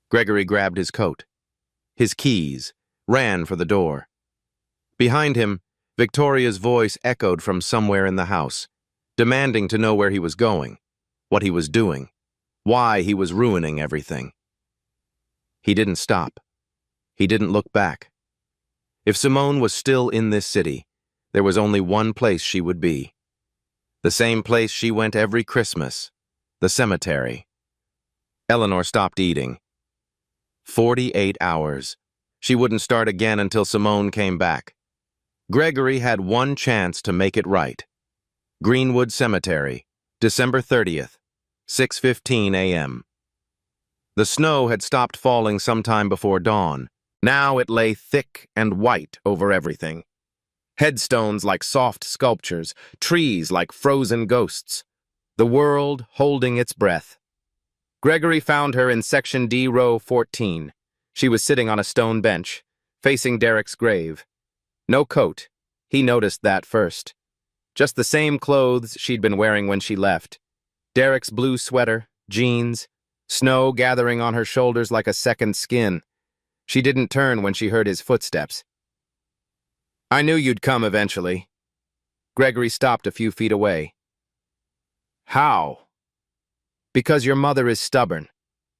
Gregory grabbed his coat, his keys, ran for the door. Behind him, Victoria's voice echoed from somewhere in the house, demanding to know where he was going, what he was doing, why he was ruining everything. He didn't stop. He didn't look back. If Simone was still in this city, there was only one place she would be. The same place she went every Christmas, the cemetery. Eleanor stopped eating. 48 hours. She wouldn't start again until Simone came back. Gregory had one chance to make it right. Greenwood Cemetery, December 30th, 6:15 a.m. The snow had stopped falling sometime before dawn. Now it lay thick and white over everything. Headstones like soft sculptures, trees like frozen ghosts. The world holding its breath. Gregory found her in Section D, Row 14. She was sitting on a stone bench, facing Derek's grave. No coat. He noticed that first. Just the same clothes she'd been wearing when she left. Derek's blue sweater, jeans, snow gathering on her shoulders like a second skin. She didn't turn when she heard his footsteps. I knew you'd come eventually. Gregory stopped a few feet away. How? Because your mother is stubborn,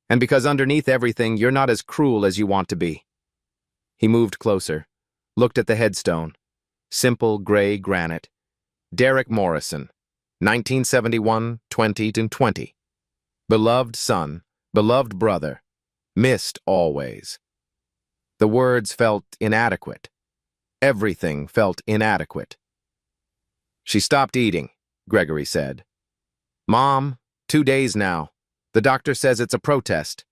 and because underneath everything you're not as cruel as you want to be. He moved closer, looked at the headstone. Simple gray granite. Derek Morrison, 1971, 20 Beloved son, beloved brother, missed always. The words felt inadequate. Everything felt inadequate. She stopped eating, Gregory said. Mom, 2 days now. The doctor says it's a protest.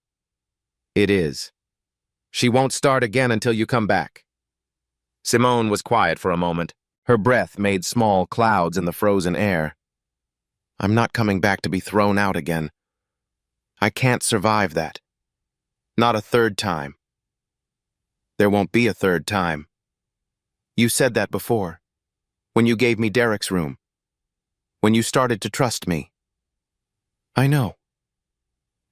It is. She won't start again until you come back. Simone was quiet for a moment. Her breath made small clouds in the frozen air. I'm not coming back to be thrown out again. I can't survive that. Not a third time. There won't be a third time. You said that before, when you gave me Derek's room, when you started to trust me. I know.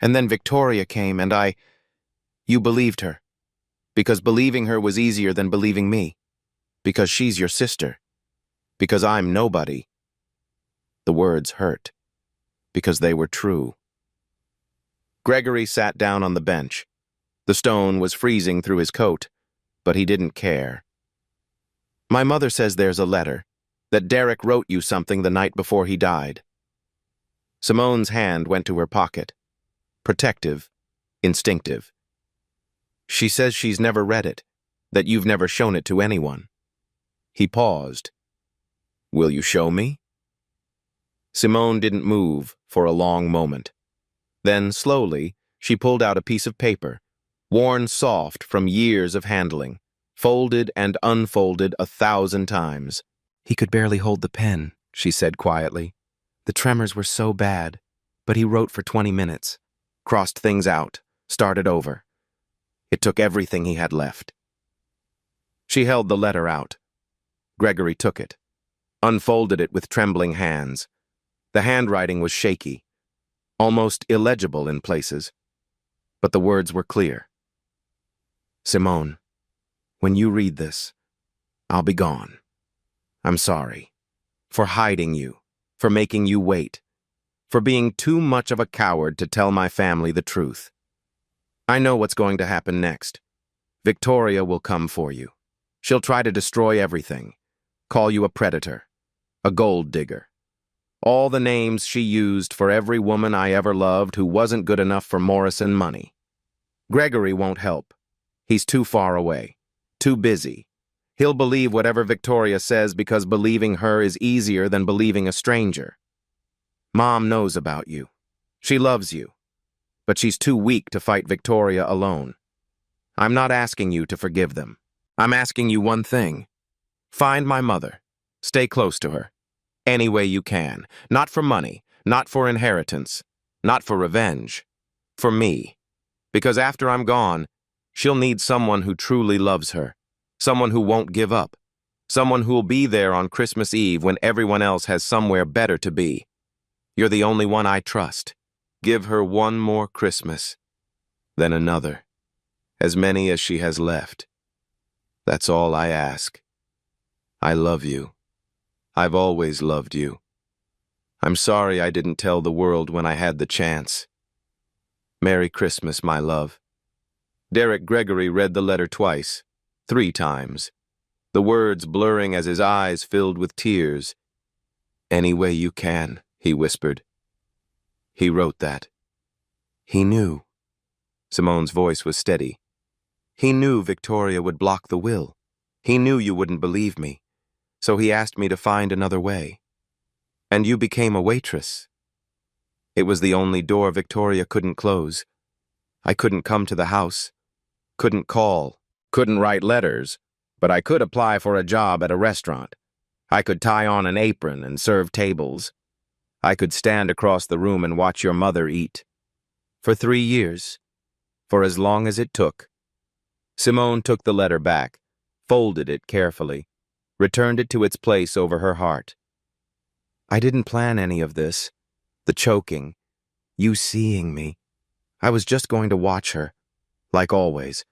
And then Victoria came and you believed her, because believing her was easier than believing me, because she's your sister, because I'm nobody. The words hurt, because they were true. Gregory sat down on the bench. The stone was freezing through his coat, but he didn't care. My mother says there's a letter, that Derek wrote you something the night before he died. Simone's hand went to her pocket. Protective, instinctive. She says she's never read it, that you've never shown it to anyone. He paused. Will you show me? Simone didn't move for a long moment. Then, slowly, she pulled out a piece of paper, worn soft from years of handling, folded and unfolded 1,000 times. He could barely hold the pen, she said quietly. The tremors were so bad, but he wrote for 20 minutes, crossed things out, started over. It took everything he had left. She held the letter out. Gregory took it, unfolded it with trembling hands. The handwriting was shaky, almost illegible in places, but the words were clear. Simone, when you read this, I'll be gone. I'm sorry for hiding you, for making you wait, for being too much of a coward to tell my family the truth. I know what's going to happen next. Victoria will come for you. She'll try to destroy everything, call you a predator, a gold digger. All the names she used for every woman I ever loved who wasn't good enough for Morrison money. Gregory won't help. He's too far away, too busy. He'll believe whatever Victoria says because believing her is easier than believing a stranger. Mom knows about you. She loves you. But she's too weak to fight Victoria alone. I'm not asking you to forgive them. I'm asking you one thing. Find my mother. Stay close to her. Any way you can. Not for money, not for inheritance, not for revenge. For me. Because after I'm gone, she'll need someone who truly loves her. Someone who won't give up. Someone who'll be there on Christmas Eve when everyone else has somewhere better to be. You're the only one I trust. Give her one more Christmas, then another. As many as she has left. That's all I ask. I love you. I've always loved you. I'm sorry I didn't tell the world when I had the chance. Merry Christmas, my love. Derek Gregory read the letter twice, 3 times, the words blurring as his eyes filled with tears. Any way you can, he whispered. He wrote that. He knew. Simone's voice was steady. He knew Victoria would block the will. He knew you wouldn't believe me, so he asked me to find another way. And you became a waitress. It was the only door Victoria couldn't close. I couldn't come to the house, couldn't call, couldn't write letters, but I could apply for a job at a restaurant. I could tie on an apron and serve tables. I could stand across the room and watch your mother eat. For 3 years, for as long as it took. Simone took the letter back, folded it carefully, returned it to its place over her heart. I didn't plan any of this. The choking, you seeing me. I was just going to watch her, like always.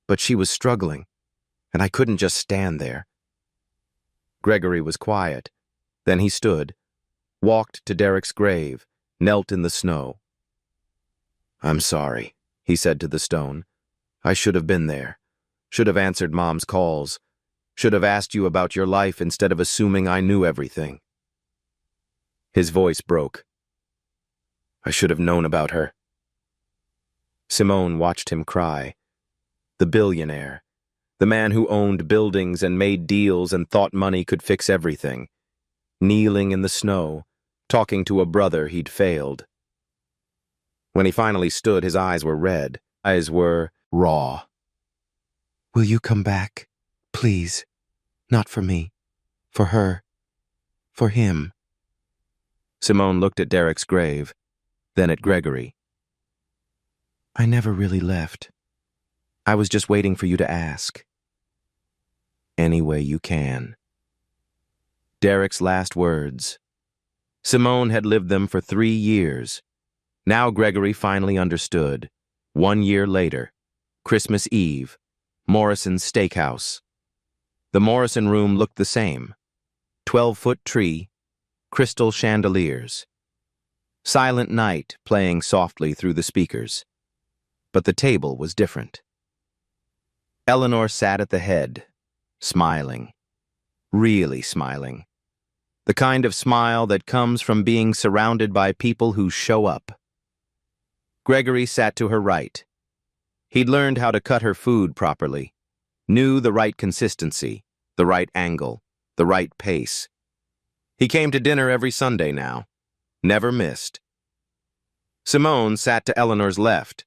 But she was struggling, and I couldn't just stand there. Gregory was quiet. Then he stood, walked to Derek's grave, knelt in the snow. I'm sorry, he said to the stone. I should have been there, should have answered Mom's calls, Should have asked you about your life instead of assuming I knew everything. His voice broke. I should have known about her. Simone watched him cry. The billionaire. The man who owned buildings and made deals and thought money could fix everything. Kneeling in the snow, talking to a brother he'd failed. When he finally stood, his eyes were red. Eyes were raw. Will you come back? Please. Not for me. For her. For him. Simone looked at Derek's grave, then at Gregory. I never really left. I was just waiting for you to ask. Any way you can. Derek's last words. Simone had lived them for 3 years. Now Gregory finally understood. 1 year later, Christmas Eve, Morrison's Steakhouse. The Morrison room looked the same. 12-foot tree, crystal chandeliers. Silent Night playing softly through the speakers. But the table was different. Eleanor sat at the head, smiling. Really smiling. The kind of smile that comes from being surrounded by people who show up. Gregory sat to her right. He'd learned how to cut her food properly, knew the right consistency, the right angle, the right pace. He came to dinner every Sunday now, never missed. Simone sat to Eleanor's left,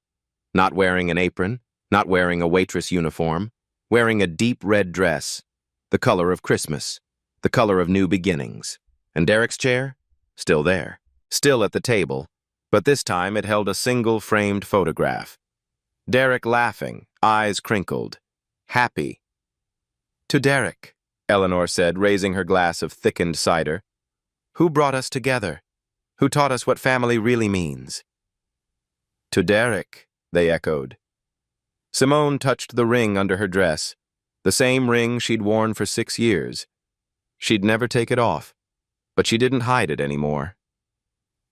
not wearing an apron, not wearing a waitress uniform, wearing a deep red dress, the color of Christmas, the color of new beginnings. And Derek's chair? Still there, still at the table, but this time it held a single framed photograph. Derek laughing, eyes crinkled, happy. To Derek, Eleanor said, raising her glass of thickened cider. Who brought us together? Who taught us what family really means? To Derek, they echoed. Simone touched the ring under her dress, the same ring she'd worn for 6 years. She'd never take it off, but she didn't hide it anymore.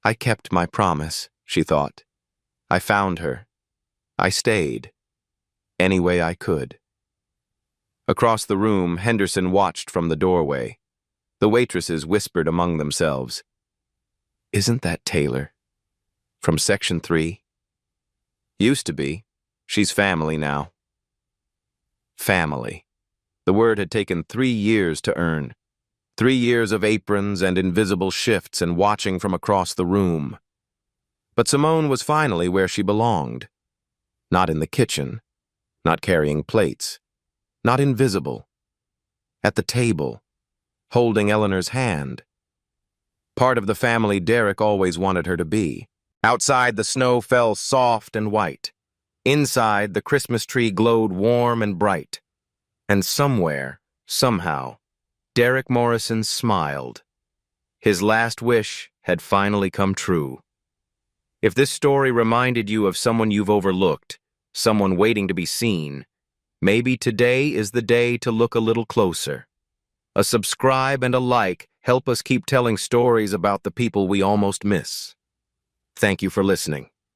I kept my promise, she thought. I found her. I stayed. Any way I could. Across the room, Henderson watched from the doorway. The waitresses whispered among themselves. Isn't that Taylor? From Section 3? Used to be. She's family now. Family. The word had taken 3 years to earn. 3 years of aprons and invisible shifts and watching from across the room. But Simone was finally where she belonged. Not in the kitchen, not carrying plates, not invisible. At the table, holding Eleanor's hand. Part of the family Derek always wanted her to be. Outside, the snow fell soft and white. Inside, the Christmas tree glowed warm and bright. And somewhere, somehow, Derek Morrison smiled. His last wish had finally come true. If this story reminded you of someone you've overlooked, someone waiting to be seen, maybe today is the day to look a little closer. A subscribe and a like help us keep telling stories about the people we almost miss. Thank you for listening.